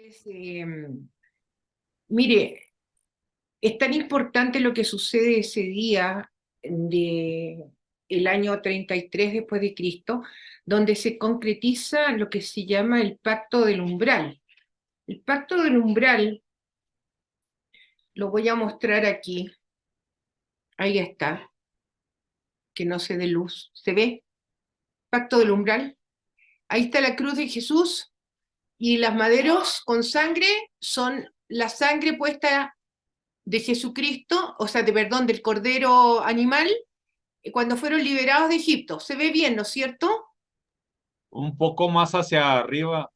Es, mire, es tan importante lo que sucede ese día de el año 33 después de Cristo, donde se concretiza lo que se llama el pacto del umbral. El pacto del umbral lo voy a mostrar aquí. Ahí está, que no se dé luz. ¿Se ve? Pacto del umbral. Ahí está la cruz de Jesús y las maderos con sangre son la sangre puesta de Jesucristo, o sea, perdón, del cordero animal, cuando fueron liberados de Egipto. Se ve bien, ¿no es cierto? Un poco más hacia arriba.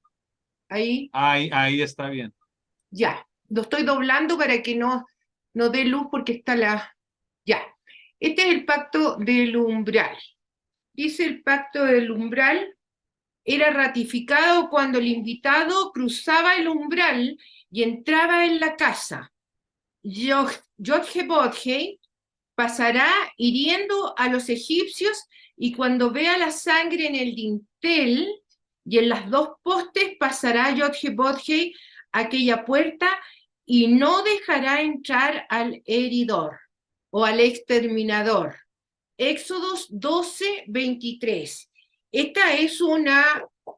Ahí, Ahí está bien. ya. Lo estoy doblando para que no dé luz porque está la... Ya. Este es el pacto del umbral. Dice el pacto del umbral, era ratificado cuando el invitado cruzaba el umbral y entraba en la casa. Yod-Heh-Vod-Heh pasará hiriendo a los egipcios y cuando vea la sangre en el dintel y en las dos postes pasará Yod-Heh-Vod-Heh aquella puerta y no dejará entrar al heridor o al exterminador. Éxodos 12:23. Esta es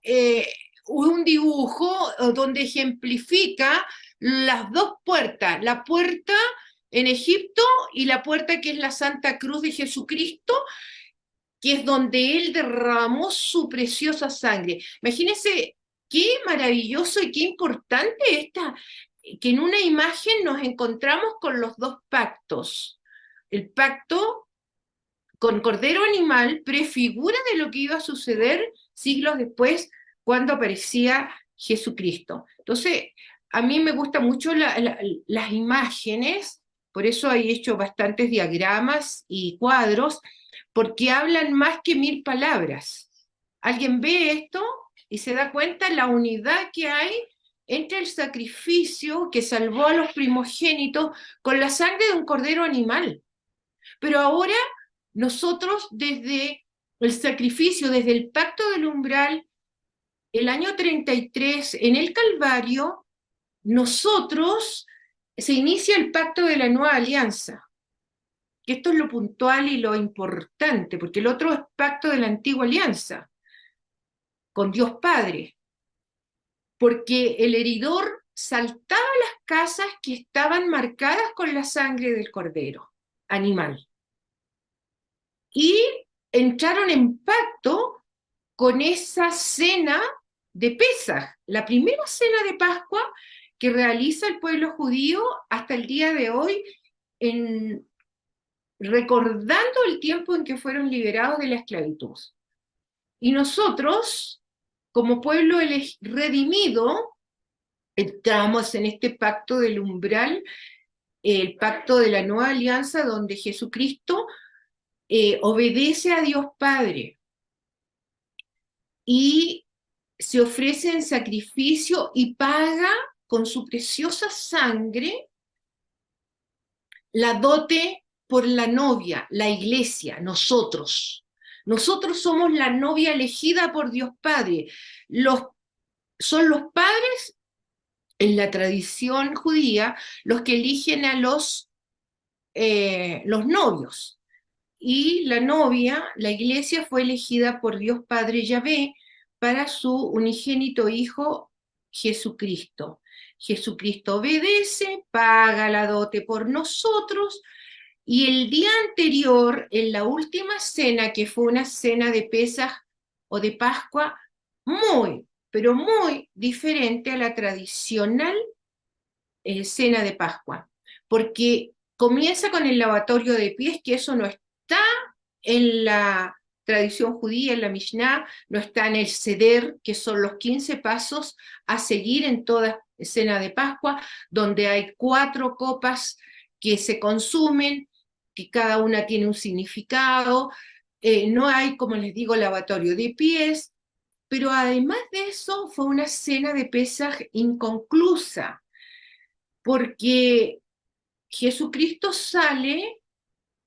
eh, un dibujo donde ejemplifica las dos puertas, la puerta en Egipto y la puerta que es la Santa Cruz de Jesucristo, que es donde Él derramó su preciosa sangre. Imagínense qué maravilloso y qué importante esta, que en una imagen nos encontramos con los dos pactos. El pacto con Cordero Animal prefigura de lo que iba a suceder siglos después cuando aparecía Jesucristo. Entonces, a mí me gustan mucho las imágenes, por eso he hecho bastantes diagramas y cuadros, porque hablan más que 1000 palabras. Alguien ve esto y se da cuenta la unidad que hay entre el sacrificio que salvó a los primogénitos con la sangre de un cordero animal. Pero ahora nosotros desde el sacrificio, desde el pacto del umbral, el año 33 en el Calvario, nosotros se inicia el pacto de la nueva alianza, que esto es lo puntual y lo importante, porque el otro es pacto de la antigua alianza, con Dios Padre, porque el heridor saltaba las casas que estaban marcadas con la sangre del cordero animal y entraron en pacto con esa cena de Pesaj, la primera cena de Pascua que realiza el pueblo judío hasta el día de hoy, en, recordando el tiempo en que fueron liberados de la esclavitud. Y nosotros, como pueblo redimido, entramos en este pacto del umbral, el pacto de la nueva alianza, donde Jesucristo obedece a Dios Padre y se ofrece en sacrificio y paga con su preciosa sangre la dote por la novia, la iglesia, nosotros. Nosotros somos la novia elegida por Dios Padre. Los, son los padres, en la tradición judía, los que eligen a los novios. Y la novia, la iglesia, fue elegida por Dios Padre Yahvé para su unigénito Hijo Jesucristo. Jesucristo obedece, paga la dote por nosotros, y el día anterior, en la última cena, que fue una cena de Pesaj o de Pascua, muy, pero muy diferente a la tradicional cena de Pascua, porque comienza con el lavatorio de pies, que eso no está en la tradición judía, en la Mishnah, no está en el Seder, que son los 15 pasos a seguir en toda cena de Pascua, donde hay 4 copas que se consumen, que cada una tiene un significado, no hay, como les digo, lavatorio de pies, pero además de eso fue una cena de Pesaj inconclusa, porque Jesucristo sale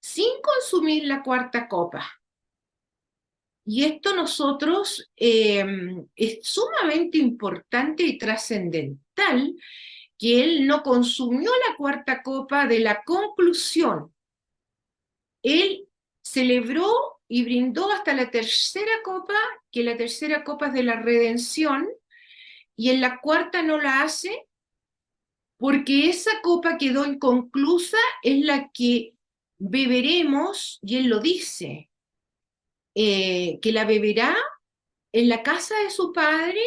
sin consumir la cuarta copa. Y esto nosotros es sumamente importante y trascendental que él no consumió la cuarta copa de la conclusión. Él celebró y brindó hasta la tercera copa, que la tercera copa es de la redención, y en la cuarta no la hace porque esa copa quedó inconclusa, es la que beberemos, y él lo dice, que la beberá en la casa de su padre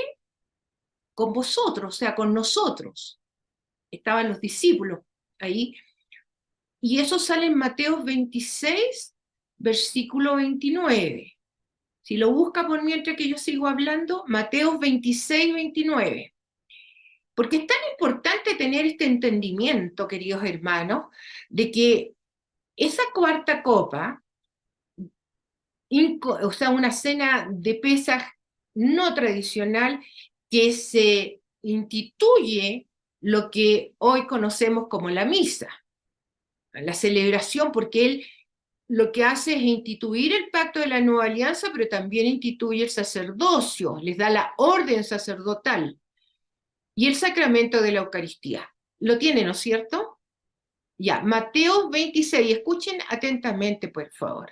con vosotros, o sea, con nosotros. Estaban los discípulos ahí. Y eso sale en Mateo 26, versículo 29. Si lo busca por mientras que yo sigo hablando, Mateo 26, 29. Porque es tan importante tener este entendimiento, queridos hermanos, de que esa cuarta copa, o sea, una cena de Pesaj no tradicional, que se instituye lo que hoy conocemos como la misa, la celebración, porque él lo que hace es instituir el pacto de la nueva alianza, pero también instituye el sacerdocio, les da la orden sacerdotal y el sacramento de la Eucaristía. Lo tiene, ¿no es cierto? Ya, Mateo 26, escuchen atentamente, por favor.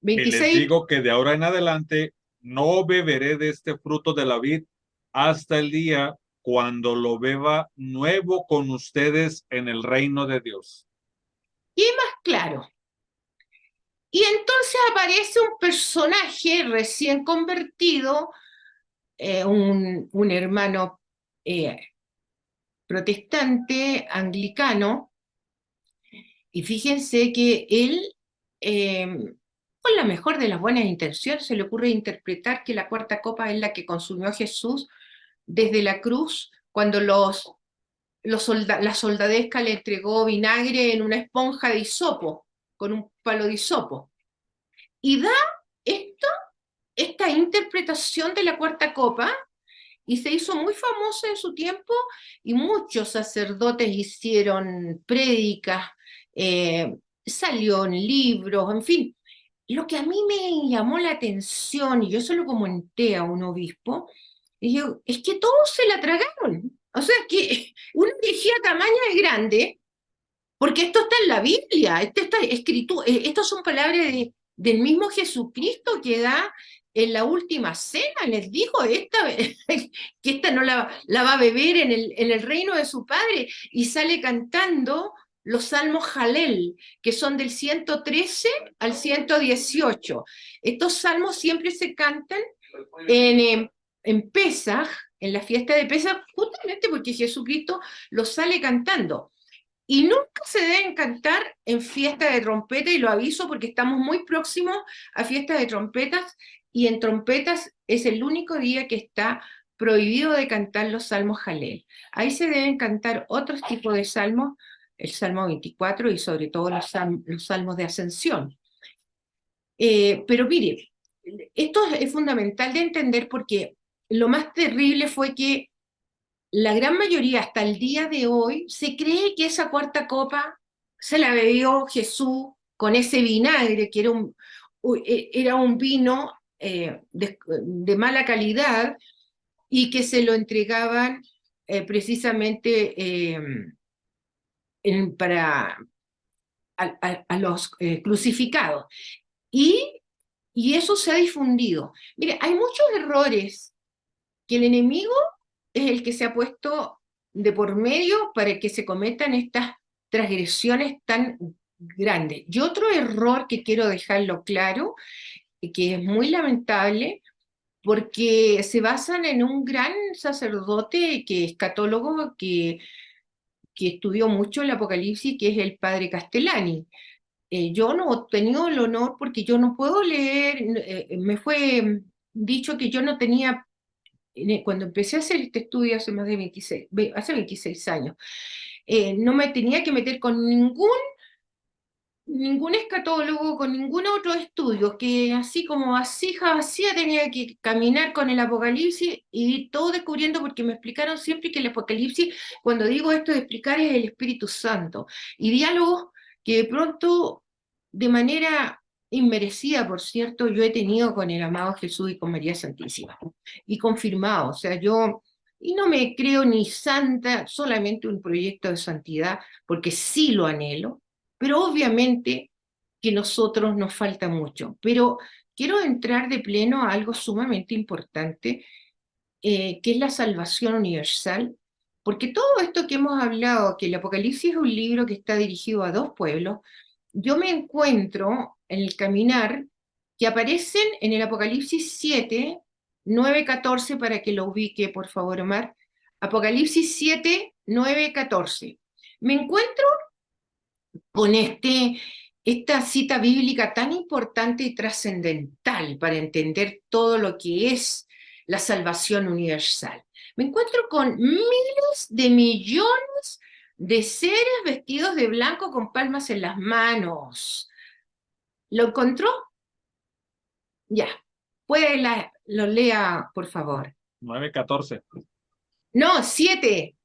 Y les 26, digo que de ahora en adelante no beberé de este fruto de la vid hasta el día cuando lo beba nuevo con ustedes en el reino de Dios. y más claro. Y entonces aparece un personaje recién convertido, un hermano protestante, anglicano, y fíjense que él, eh, con la mejor de las buenas intenciones, se le ocurre interpretar que la cuarta copa es la que consumió Jesús desde la cruz, cuando la soldadesca le entregó vinagre en una esponja de hisopo, con un palo de hisopo. Y da esto, esta interpretación de la cuarta copa, y se hizo muy famosa en su tiempo, y muchos sacerdotes hicieron prédicas, eh, salió en libros, en fin. Lo que a mí me llamó la atención, y yo se lo comenté a un obispo, y yo, es que todos se la tragaron. O sea, que una herejía tamaña de grande, porque esto está en la Biblia, esto está escrito, estas son palabras del mismo Jesucristo que da en la última cena, les dijo que esta no la va a beber en el reino de su Padre, y sale cantando los salmos Jalel, que son del 113 al 118. Estos salmos siempre se cantan en Pesaj, en la fiesta de Pesaj, justamente porque Jesucristo los sale cantando. Y nunca se deben cantar en fiesta de trompeta, y lo aviso porque estamos muy próximos a fiesta de trompetas, y en trompetas es el único día que está prohibido de cantar los salmos Jalel. Ahí se deben cantar otros tipos de salmos, el Salmo 24 y sobre todo los salmos de ascensión. Pero mire, esto es fundamental de entender porque lo más terrible fue que la gran mayoría hasta el día de hoy se cree que esa cuarta copa se la bebió Jesús con ese vinagre, que era un vino de mala calidad, y que se lo entregaban precisamente para a los crucificados. Y, y eso se ha difundido. Mire, hay muchos errores que el enemigo es el que se ha puesto de por medio para que se cometan estas transgresiones tan grandes. Y otro error que quiero dejarlo claro, y que es muy lamentable, porque se basan en un gran sacerdote que es católogo, que estudió mucho el Apocalipsis, que es el padre Castellani. Yo no he tenido el honor porque yo no puedo leer, me fue dicho que yo no tenía cuando empecé a hacer este estudio hace más de 26 años, no me tenía que meter con ningún escatólogo, con ningún otro estudio, que así como vasija vacía tenía que caminar con el Apocalipsis y ir todo descubriendo, porque me explicaron siempre que el Apocalipsis, cuando digo esto de explicar, es el Espíritu Santo, y diálogos que de pronto, de manera inmerecida, por cierto, yo he tenido con el amado Jesús y con María Santísima. Y confirmado, o sea, yo, y no me creo ni santa, solamente un proyecto de santidad, porque sí lo anhelo, pero obviamente que nosotros nos falta mucho. Pero quiero entrar de pleno a algo sumamente importante, que es la salvación universal, porque todo esto que hemos hablado, que el Apocalipsis es un libro que está dirigido a dos pueblos, yo me encuentro en el caminar que aparecen en el Apocalipsis 7, 9, 14, para que lo ubique, por favor, Omar. Apocalipsis 7, 9, 14. Me encuentro con esta cita bíblica tan importante y trascendental para entender todo lo que es la salvación universal. Me encuentro con miles de millones de seres vestidos de blanco con palmas en las manos. ¿Lo encontró? Ya. Lo lea, por favor. 9:14. No, 7.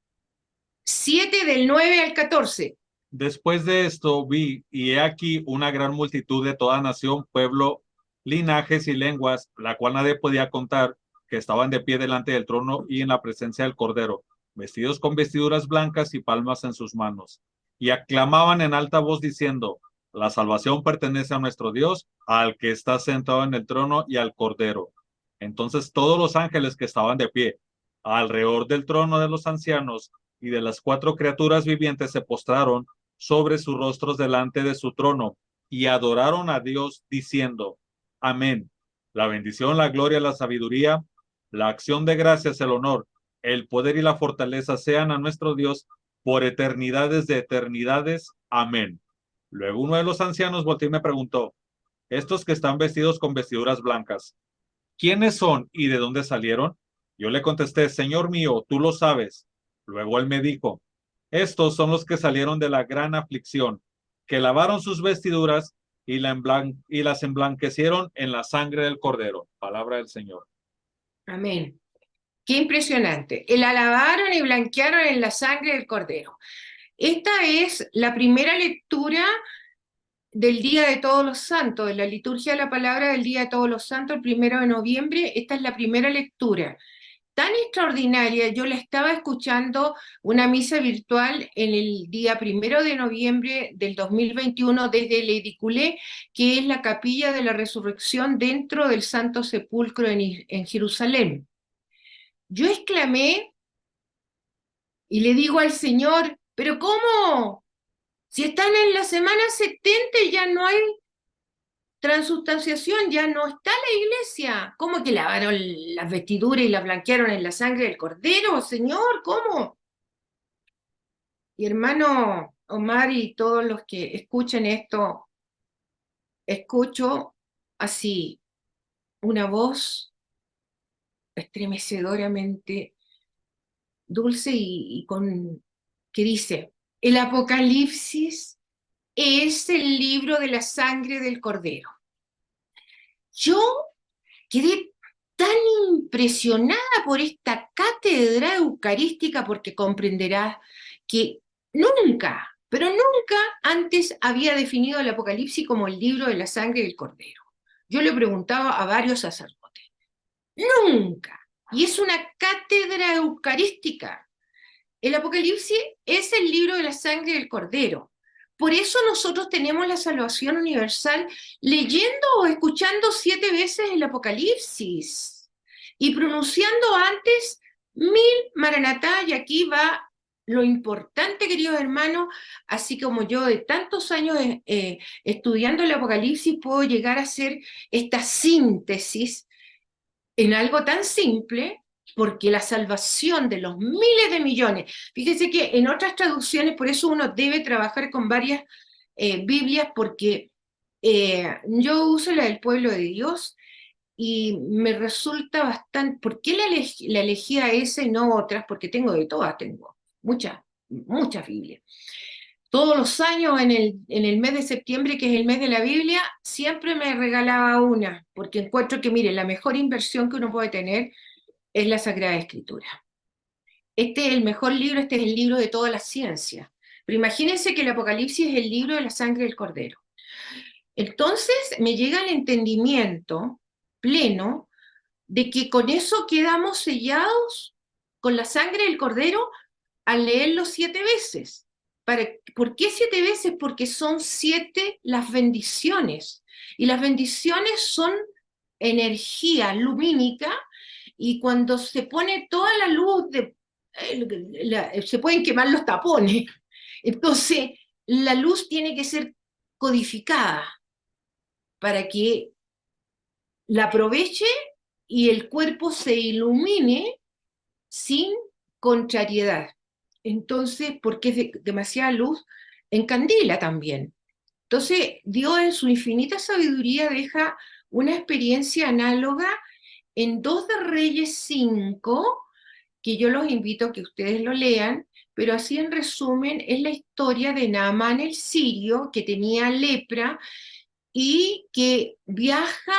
7 del 9 al 14. Después de esto vi, y he aquí una gran multitud de toda nación, pueblo, linajes y lenguas, la cual nadie podía contar, que estaban de pie delante del trono y en la presencia del Cordero, vestidos con vestiduras blancas y palmas en sus manos, y aclamaban en alta voz diciendo: la salvación pertenece a nuestro Dios, al que está sentado en el trono y al Cordero. Entonces todos los ángeles que estaban de pie alrededor del trono de los ancianos y de las cuatro criaturas vivientes se postraron sobre sus rostros delante de su trono y adoraron a Dios diciendo: Amén. La bendición, la gloria, la sabiduría, la acción de gracias, el honor, el poder y la fortaleza sean a nuestro Dios por eternidades de eternidades. Amén. Luego uno de los ancianos volteó y me preguntó: estos que están vestidos con vestiduras blancas, ¿quiénes son y de dónde salieron? Yo le contesté: Señor mío, tú lo sabes. Luego él me dijo: estos son los que salieron de la gran aflicción, que lavaron sus vestiduras y las emblanquecieron en la sangre del Cordero. Palabra del Señor. Amén. Qué impresionante. El alabaron y blanquearon en la sangre del Cordero. Esta es la primera lectura del Día de Todos los Santos, de la liturgia de la palabra del Día de Todos los Santos, el 1 de noviembre. Esta es la primera lectura. Tan extraordinaria, yo la estaba escuchando una misa virtual en el día 1 de noviembre del 2021 desde el Ediculé, que es la capilla de la resurrección dentro del Santo Sepulcro en Jerusalén. Yo exclamé y le digo al Señor: ¿pero cómo? Si están en la semana 70 y ya no hay transustanciación, ya no está la iglesia. ¿Cómo que lavaron las vestiduras y las blanquearon en la sangre del Cordero, Señor? ¿Cómo? Y hermano Omar y todos los que escuchen esto, escucho así una voz estremecedoramente dulce que dice: el Apocalipsis es el libro de la sangre del Cordero. Yo quedé tan impresionada por esta cátedra eucarística, porque comprenderás que nunca, pero nunca antes había definido el Apocalipsis como el libro de la sangre del Cordero. Yo le preguntaba a varios sacerdotes, nunca. Y es una cátedra eucarística. El Apocalipsis es el libro de la sangre del Cordero. Por eso nosotros tenemos la salvación universal leyendo o escuchando 7 veces el Apocalipsis y pronunciando antes 1000 Maranatá. Y aquí va lo importante, queridos hermanos, así como yo de tantos años estudiando el Apocalipsis puedo llegar a hacer esta síntesis en algo tan simple, porque la salvación de los miles de millones, fíjese que en otras traducciones, por eso uno debe trabajar con varias Biblias, porque yo uso la del pueblo de Dios y me resulta bastante. ¿Por qué la elegí a esa y no otras? Porque tengo de todas, tengo muchas Biblias. Todos los años en el mes de septiembre, que es el mes de la Biblia, siempre me regalaba una, porque encuentro que, mire, la mejor inversión que uno puede tener es la Sagrada Escritura. Este es el mejor libro, este es el libro de toda la ciencia. Pero imagínense que el Apocalipsis es el libro de la sangre del Cordero. Entonces me llega el entendimiento pleno de que con eso quedamos sellados con la sangre del Cordero al leerlo 7 veces. ¿Por qué 7 veces? Porque son 7 las bendiciones. Y las bendiciones son energía lumínica, y cuando se pone toda la luz, se pueden quemar los tapones. Entonces, la luz tiene que ser codificada para que la aproveche y el cuerpo se ilumine sin contrariedad. Entonces, porque es demasiada luz, encandila también. Entonces, Dios en su infinita sabiduría deja una experiencia análoga en 2 de Reyes 5, que yo los invito a que ustedes lo lean, pero así en resumen es la historia de Naamán el sirio, que tenía lepra y que viaja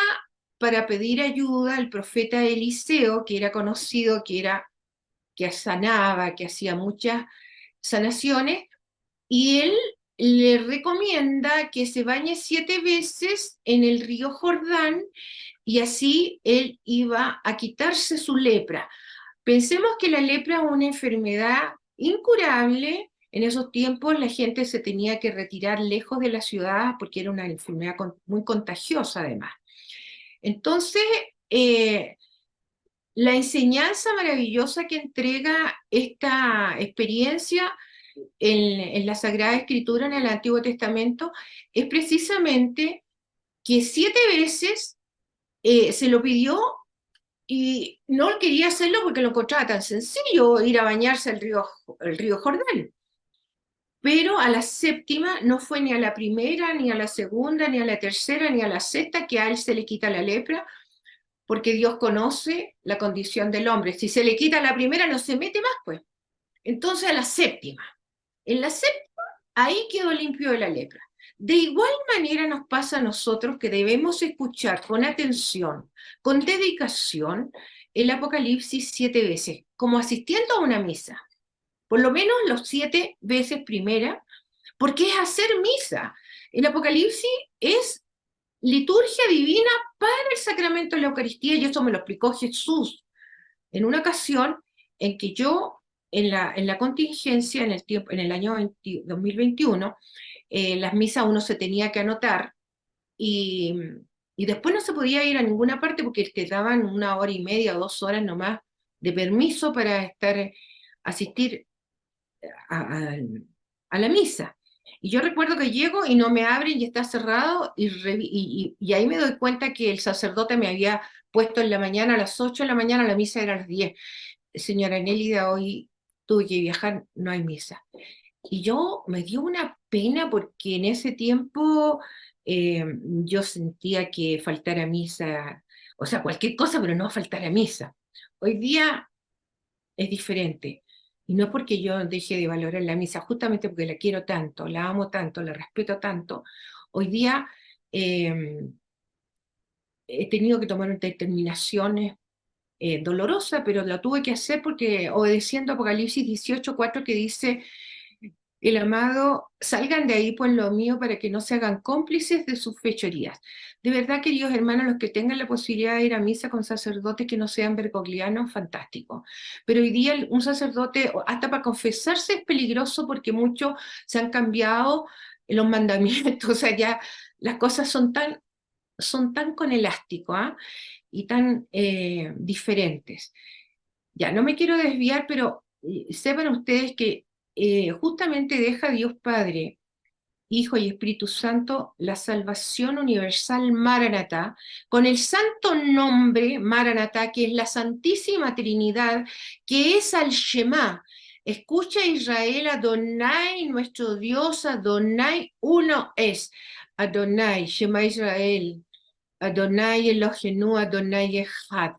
para pedir ayuda al profeta Eliseo, que era conocido, que sanaba, que hacía muchas sanaciones, y él le recomienda que se bañe 7 veces en el río Jordán, y así él iba a quitarse su lepra. Pensemos que la lepra es una enfermedad incurable. En esos tiempos la gente se tenía que retirar lejos de la ciudad porque era una enfermedad muy contagiosa además. Entonces, eh, la enseñanza maravillosa que entrega esta experiencia en la Sagrada Escritura, en el Antiguo Testamento, es precisamente que 7 veces se lo pidió, y no quería hacerlo porque lo encontraba tan sencillo ir a bañarse al río Jordán. Pero a la séptima no fue ni a la primera, ni a la segunda, ni a la tercera, ni a la sexta que a él se le quita la lepra, porque Dios conoce la condición del hombre. Si se le quita la primera, no se mete más, pues. Entonces a la séptima. En la séptima, ahí quedó limpio de la lepra. De igual manera nos pasa a nosotros que debemos escuchar con atención, con dedicación, el Apocalipsis 7 veces, como asistiendo a una misa. Por lo menos los 7 veces primera, porque es hacer misa. El Apocalipsis es liturgia divina para el sacramento de la Eucaristía, y eso me lo explicó Jesús en una ocasión en que yo, en la contingencia, en el, tiempo, en el año 2021, las misas uno se tenía que anotar, y, y después no se podía ir a ninguna parte porque te daban 1 hora y media o 2 horas nomás de permiso para asistir a, a la misa. Y yo recuerdo que llego y no me abren y está cerrado, y ahí me doy cuenta que el sacerdote me había puesto en la mañana, a las 8 de la mañana, la misa era a las 10. Señora Nélida, hoy tuve que viajar, no hay misa. Y yo me dio una pena porque en ese tiempo yo sentía que faltar a misa, o sea, cualquier cosa, pero no faltar a misa. Hoy día es diferente. Y no es porque yo deje de valorar la misa, justamente porque la quiero tanto, la amo tanto, la respeto tanto. Hoy día eh, he tenido que tomar determinaciones dolorosas, pero la tuve que hacer porque obedeciendo Apocalipsis 18:4, que dice: el amado, salgan de ahí por lo mío para que no se hagan cómplices de sus fechorías. De verdad, queridos hermanos, los que tengan la posibilidad de ir a misa con sacerdotes que no sean bergoglianos, fantástico. Pero hoy día un sacerdote, hasta para confesarse, es peligroso porque muchos se han cambiado los mandamientos, o sea, ya las cosas son tan con elástico, ¿ah? Y tan diferentes. Ya, no me quiero desviar, pero sepan ustedes que justamente deja Dios Padre, Hijo y Espíritu Santo la salvación universal Maranatá, con el santo nombre Maranatá, que es la Santísima Trinidad, que es al Shema. Escucha Israel, Adonai, nuestro Dios, Adonai, uno es. Adonai, Shema Israel, Adonai Elohenu, Adonai Echad.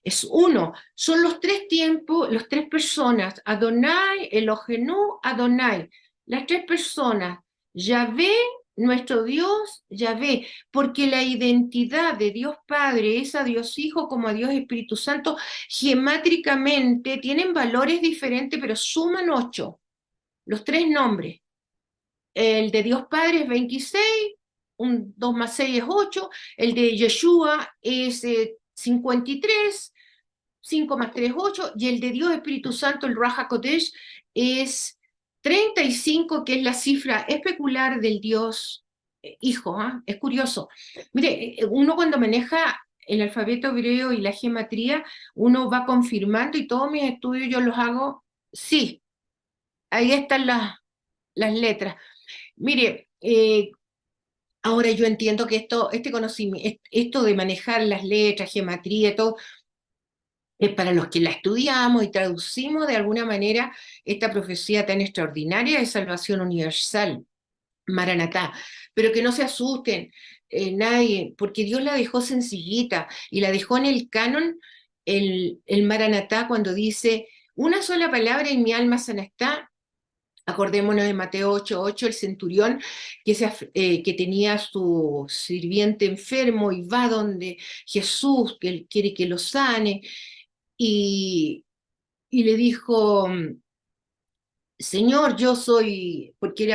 Es uno, son los 3 tiempos, las 3 personas, Adonai, Elohenu, Adonai, las 3 personas, Yahvé, nuestro Dios, Yahvé, porque la identidad de Dios Padre es a Dios Hijo como a Dios Espíritu Santo, gemátricamente tienen valores diferentes, pero suman 8, los 3 nombres. El de Dios Padre es 26, un 2 más 6 es 8, el de Yeshua es 53, 5 más 3 es 8, y el de Dios Espíritu Santo, el Ruach HaKodesh, es 35, que es la cifra especular del Dios Hijo. ¿Ah? Es curioso. Mire, uno cuando maneja el alfabeto hebreo y la gematría, uno va confirmando, y todos mis estudios yo los hago, sí, ahí están las letras. Mire, ahora yo entiendo que este conocimiento, esto de manejar las letras, gematría, todo, es para los que la estudiamos y traducimos de alguna manera esta profecía tan extraordinaria de salvación universal, Maranatá. Pero que no se asusten, nadie, porque Dios la dejó sencillita y la dejó en el canon, el Maranatá, cuando dice una sola palabra y mi alma sana está. Acordémonos de Mateo 8:8, el centurión que tenía a su sirviente enfermo y va donde Jesús, que él quiere que lo sane, y, y le dijo, Señor, yo soy, porque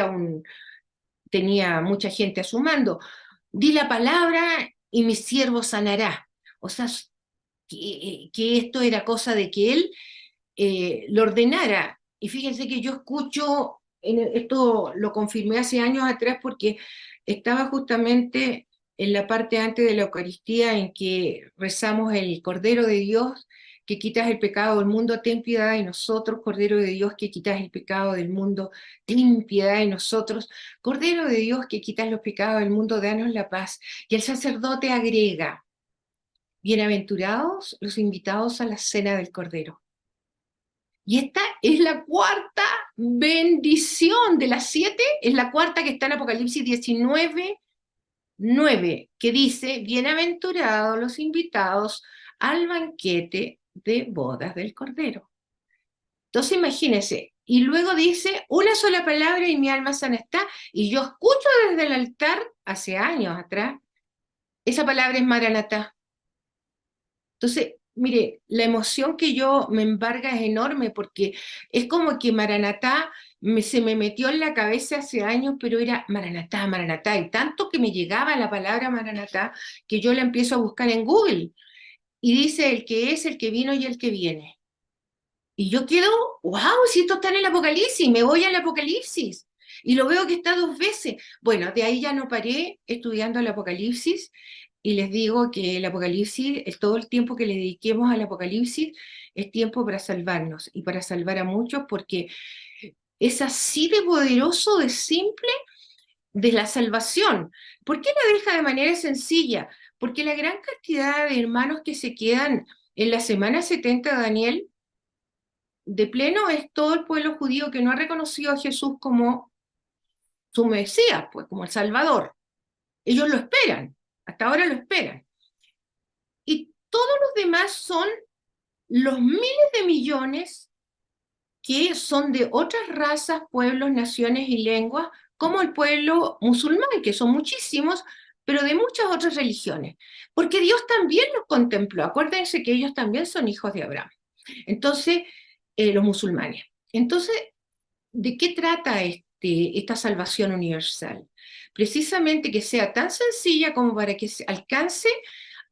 tenía mucha gente a su mando, di la palabra y mi siervo sanará. O sea, que esto era cosa de que él lo ordenara. Y fíjense que yo escucho, esto lo confirmé hace años atrás porque estaba justamente en la parte antes de la Eucaristía en que rezamos el Cordero de Dios que quitas el pecado del mundo, ten piedad de nosotros, Cordero de Dios que quitas el pecado del mundo, ten piedad de nosotros, Cordero de Dios que quitas los pecados del mundo, danos la paz. Y el sacerdote agrega, bienaventurados los invitados a la cena del Cordero. Y esta es la cuarta bendición de las 7, es la cuarta que está en Apocalipsis 19:9, que dice, bienaventurados los invitados al banquete de bodas del Cordero. Entonces imagínense, y luego dice, una sola palabra y mi alma sana está, y yo escucho desde el altar, hace años atrás, esa palabra es Maranatá. Entonces, mire, la emoción que yo me embarga es enorme porque es como que Maranatá se me metió en la cabeza hace años, pero era Maranatá, Maranatá, y tanto que me llegaba la palabra Maranatá que yo la empiezo a buscar en Google y dice el que es, el que vino y el que viene. Y yo quedo, wow, si esto está en el Apocalipsis, me voy al Apocalipsis. Y lo veo que está 2 veces. Bueno, de ahí ya no paré estudiando el Apocalipsis y les digo que el Apocalipsis, todo el tiempo que le dediquemos al Apocalipsis, es tiempo para salvarnos y para salvar a muchos porque es así de poderoso, de simple, de la salvación. ¿Por qué la deja de manera sencilla? Porque la gran cantidad de hermanos que se quedan en la semana 70 de Daniel, de pleno es todo el pueblo judío que no ha reconocido a Jesús como su Mesías, pues como el Salvador. Ellos lo esperan, hasta ahora lo esperan. Y todos los demás son los miles de millones que son de otras razas, pueblos, naciones y lenguas, como el pueblo musulmán, que son muchísimos, pero de muchas otras religiones. Porque Dios también los contempló. Acuérdense que ellos también son hijos de Abraham. Entonces, los musulmanes. Entonces, ¿de qué trata esta salvación universal? Precisamente que sea tan sencilla como para que se alcance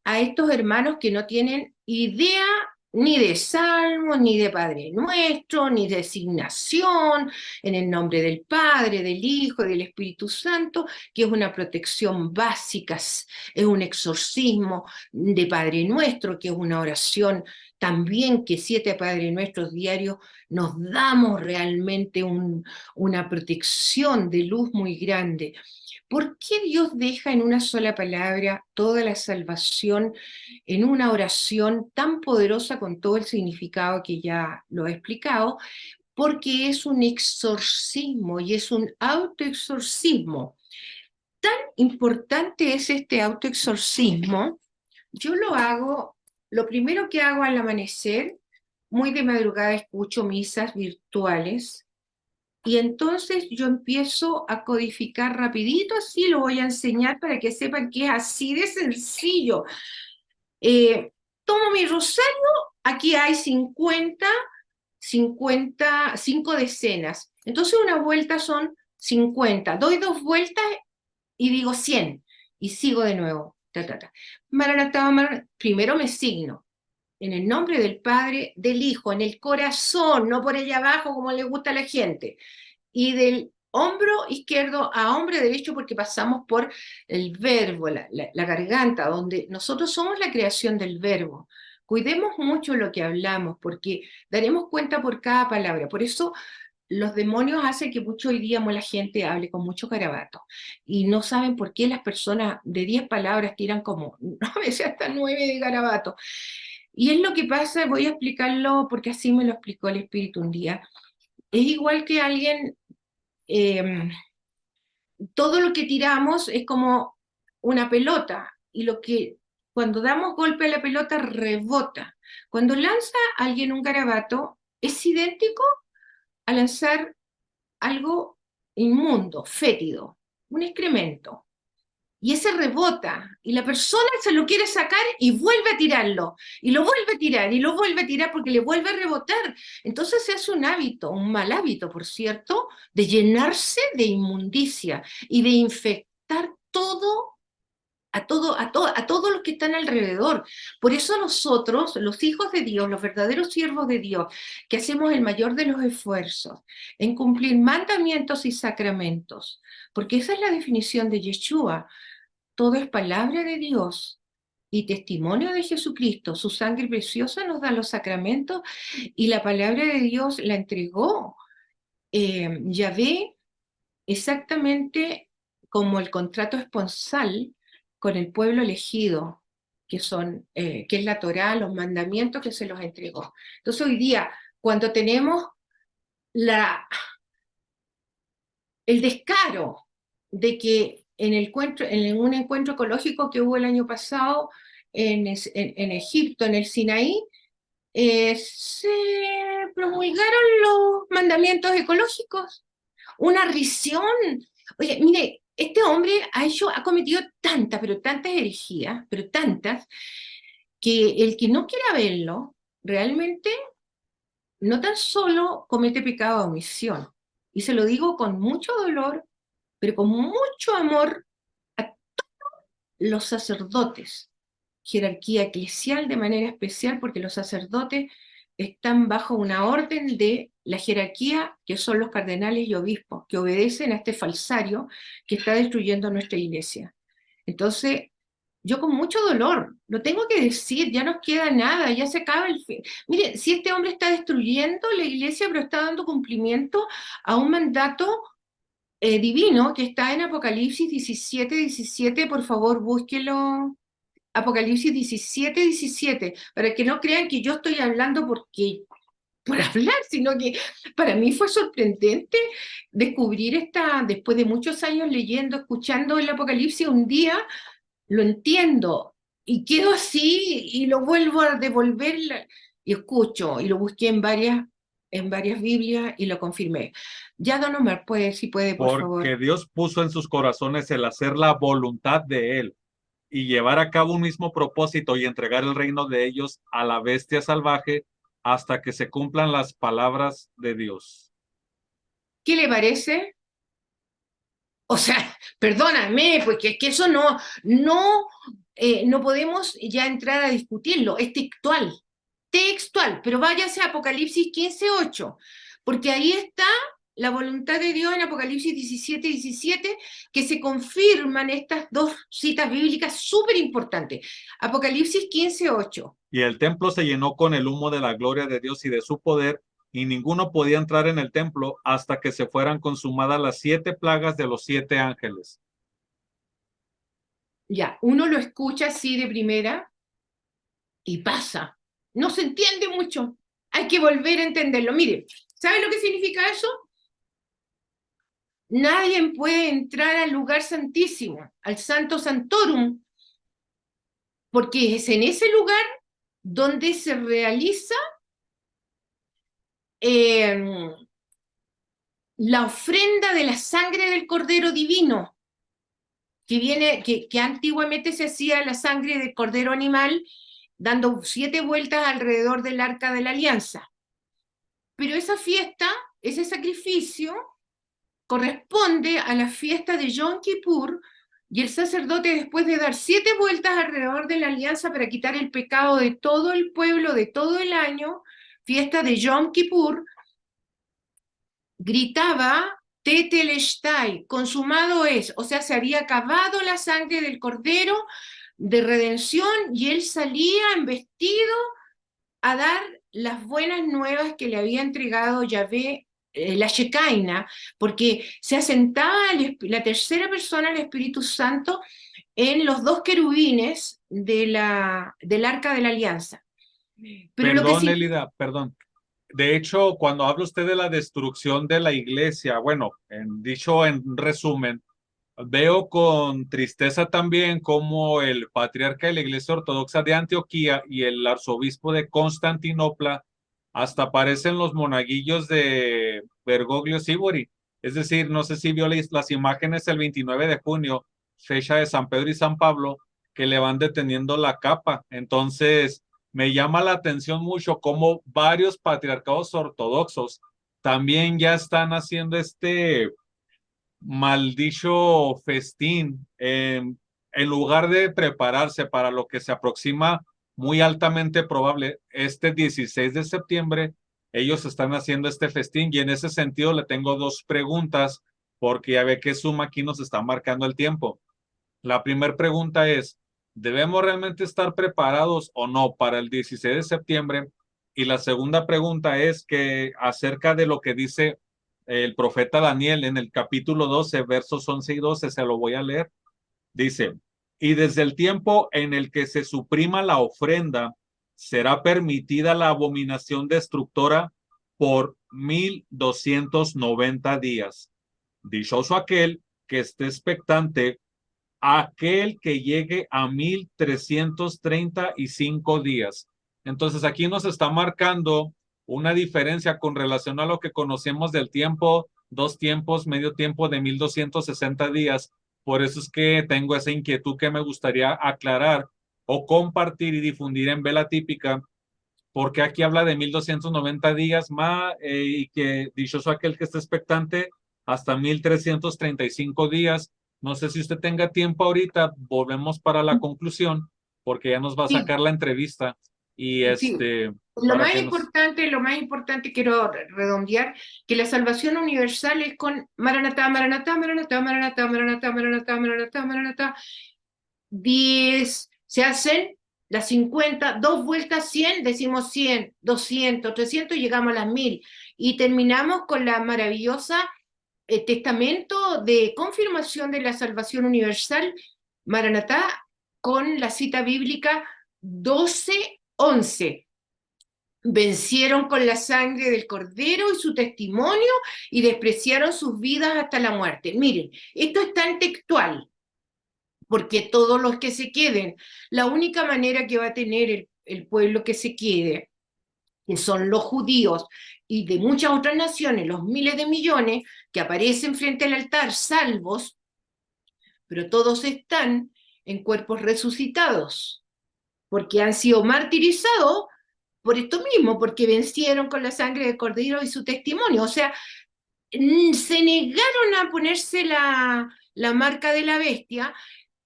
a estos hermanos que no tienen idea ni de salmo, ni de Padre Nuestro, ni de designación, en el nombre del Padre, del Hijo y del Espíritu Santo, que es una protección básica, es un exorcismo de Padre Nuestro, que es una oración también que 7 Padre Nuestros diarios nos damos realmente una protección de luz muy grande. ¿Por qué Dios deja en una sola palabra toda la salvación en una oración tan poderosa con todo el significado que ya lo he explicado? Porque es un exorcismo y es un autoexorcismo. Tan importante es este autoexorcismo, yo lo hago, lo primero que hago al amanecer, muy de madrugada escucho misas virtuales, y entonces yo empiezo a codificar rapidito, así lo voy a enseñar para que sepan que es así de sencillo. Tomo mi rosario, aquí hay 5 decenas. Entonces una vuelta son 50. Doy 2 vueltas y digo 100, y sigo de nuevo. Ta, ta, ta. Maranatá, Maranatá. Primero me signo. En el nombre del Padre, del Hijo, en el corazón, no por allá abajo como le gusta a la gente. Y del hombro izquierdo a hombro derecho porque pasamos por el verbo, la garganta, donde nosotros somos la creación del verbo. Cuidemos mucho lo que hablamos porque daremos cuenta por cada palabra. Por eso los demonios hacen que mucho hoy día la gente hable con mucho garabato y no saben por qué las personas de 10 palabras tiran como a veces hasta 9 de garabato. Y es lo que pasa, voy a explicarlo porque así me lo explicó el Espíritu un día. Es igual que alguien, eh, todo lo que tiramos es como una pelota, y lo que cuando damos golpe a la pelota rebota. Cuando lanza alguien un garabato, es idéntico a lanzar algo inmundo, fétido, un excremento. Y ese rebota, y la persona se lo quiere sacar y vuelve a tirarlo, y lo vuelve a tirar, y lo vuelve a tirar porque le vuelve a rebotar. Entonces se hace un hábito, un mal hábito, por cierto, de llenarse de inmundicia y de infectar todo a todos los que están alrededor. Por eso nosotros, los hijos de Dios, los verdaderos siervos de Dios, que hacemos el mayor de los esfuerzos en cumplir mandamientos y sacramentos, porque esa es la definición de Yeshua. Todo es palabra de Dios y testimonio de Jesucristo. Su sangre preciosa nos da los sacramentos y la palabra de Dios la entregó Yahvé exactamente como el contrato esponsal con el pueblo elegido, que es la Torá, los mandamientos que se los entregó. Entonces hoy día, cuando tenemos la, el descaro de que en un encuentro ecológico que hubo el año pasado en Egipto, en el Sinaí, se promulgaron los mandamientos ecológicos. Una risión. Oye, mire, este hombre ha cometido tantas, pero tantas herejías, pero tantas, que el que no quiera verlo, realmente no tan solo comete pecado de omisión, y se lo digo con mucho dolor, pero con mucho amor a los sacerdotes, jerarquía eclesial de manera especial, porque los sacerdotes están bajo una orden de la jerarquía, que son los cardenales y obispos, que obedecen a este falsario que está destruyendo nuestra iglesia. Entonces, yo con mucho dolor, lo tengo que decir, ya no queda nada, ya se acaba el fin. Mire, si este hombre está destruyendo la iglesia, pero está dando cumplimiento a un mandato divino que está en Apocalipsis 17:17, por favor, búsquelo. Apocalipsis 17:17, para que no crean que yo estoy hablando por hablar, sino que para mí fue sorprendente descubrir después de muchos años leyendo, escuchando el Apocalipsis, un día lo entiendo y quedo así y lo vuelvo a devolver y escucho, y lo busqué en varias Biblias y lo confirmé. Ya, don Omar, si puede, por favor. Porque Dios puso en sus corazones el hacer la voluntad de Él y llevar a cabo un mismo propósito y entregar el reino de ellos a la bestia salvaje hasta que se cumplan las palabras de Dios. ¿Qué le parece? O sea, perdóname, porque es que eso no podemos ya entrar a discutirlo, es textual, pero váyase a Apocalipsis 15:8, porque ahí está la voluntad de Dios en Apocalipsis 17:17, que se confirman estas dos citas bíblicas súper importantes. Apocalipsis 15:8. Y el templo se llenó con el humo de la gloria de Dios y de su poder, y ninguno podía entrar en el templo hasta que se fueran consumadas las 7 plagas de los 7 ángeles. Ya, uno lo escucha así de primera y pasa. No se entiende mucho. Hay que volver a entenderlo. Mire, ¿sabe lo que significa eso? Nadie puede entrar al lugar santísimo, al Santo Santorum, porque es en ese lugar donde se realiza eh, la ofrenda de la sangre del Cordero Divino, que antiguamente se hacía la sangre del Cordero animal, dando 7 vueltas alrededor del Arca de la Alianza. Pero esa fiesta, ese sacrificio, corresponde a la fiesta de Yom Kippur, Y el sacerdote, después de dar 7 vueltas alrededor de la alianza para quitar el pecado de todo el pueblo, de todo el año, fiesta de Yom Kippur, gritaba, Tetelestai, consumado es, o sea, se había acabado la sangre del Cordero de redención, y él salía embestido a dar las buenas nuevas que le había entregado Yahvé, la Shekinah, porque se asentaba la tercera persona, el Espíritu Santo, en los 2 querubines del Arca de la Alianza. Pero lo que Perdón, sí, Elida, perdón. De hecho, cuando habla usted de la destrucción de la iglesia, bueno, dicho en resumen, veo con tristeza también como el patriarca de la Iglesia Ortodoxa de Antioquía y el arzobispo de Constantinopla hasta aparecen los monaguillos de Bergoglio Sibori. Es decir, no sé si vio las imágenes el 29 de junio, fecha de San Pedro y San Pablo, que le van deteniendo la capa. Entonces, me llama la atención mucho cómo varios patriarcados ortodoxos también ya están haciendo este maldicho festín, en lugar de prepararse para lo que se aproxima muy altamente probable este 16 de septiembre, ellos están haciendo este festín y en ese sentido le tengo 2 preguntas porque ya ve que Zoom aquí nos está marcando el tiempo. La primera pregunta es, ¿debemos realmente estar preparados o no para el 16 de septiembre? Y la segunda pregunta es que acerca de lo que dice el profeta Daniel en el capítulo 12, versos 11 y 12, se lo voy a leer. Dice, y desde el tiempo en el que se suprima la ofrenda, será permitida la abominación destructora por 1290 días. Dichoso aquel que esté expectante, aquel que llegue a 1335 días. Entonces aquí nos está marcando una diferencia con relación a lo que conocemos del tiempo, 2 tiempos, medio tiempo de 1260 días. Por eso es que tengo esa inquietud que me gustaría aclarar o compartir y difundir en Vela Típica, porque aquí habla de 1290 días más y que dichoso aquel que esté expectante hasta 1335 días. No sé si usted tenga tiempo ahorita, volvemos para la conclusión, porque ya nos va a sí, sacar la entrevista y sí. para que nos... Lo más importante, quiero redondear, que la salvación universal es con Maranatá, Maranatá, Maranatá, Maranatá, Maranatá, Maranatá, Maranatá, Maranatá. 10, se hacen las 50, 2 vueltas 100, decimos 100, 200, 300, llegamos a las 1000. Y terminamos con la maravillosa testamento de confirmación de la salvación universal, Maranatá, con la cita bíblica 12:11. Vencieron con la sangre del Cordero y su testimonio y despreciaron sus vidas hasta la muerte. Miren, esto es tan textual, porque todos los que se queden, la única manera que va a tener el pueblo que se quede, que son los judíos y de muchas otras naciones, los miles de millones que aparecen frente al altar, salvos, pero todos están en cuerpos resucitados, porque han sido martirizados por esto mismo, porque vencieron con la sangre de Cordero y su testimonio. O sea, se negaron a ponerse la marca de la bestia.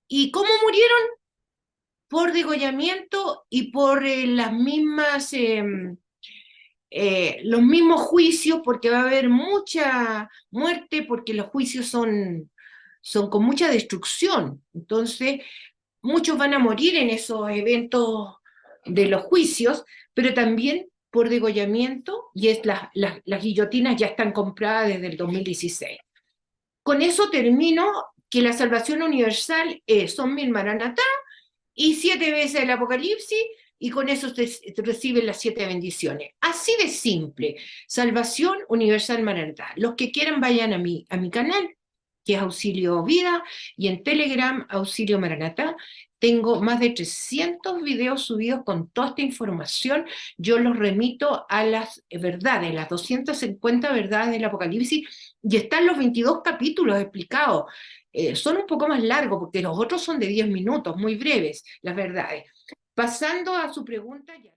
¿Y cómo murieron? Por degollamiento y por los mismos juicios, porque va a haber mucha muerte, porque los juicios son con mucha destrucción. Entonces, muchos van a morir en esos eventos de los juicios, pero también por degollamiento, y las guillotinas ya están compradas desde el 2016. Con eso termino que la salvación universal son 1000 maranatá y 7 veces el Apocalipsis, y con eso te reciben las 7 bendiciones. Así de simple. Salvación universal maranatá. Los que quieran vayan a mi canal, que es Auxilio Vida, y en Telegram, Auxilio Maranatá. Tengo más de 300 videos subidos con toda esta información. Yo los remito a las verdades, las 250 verdades del Apocalipsis, y están los 22 capítulos explicados. Son un poco más largos, porque los otros son de 10 minutos, muy breves, las verdades. Pasando a su pregunta ya.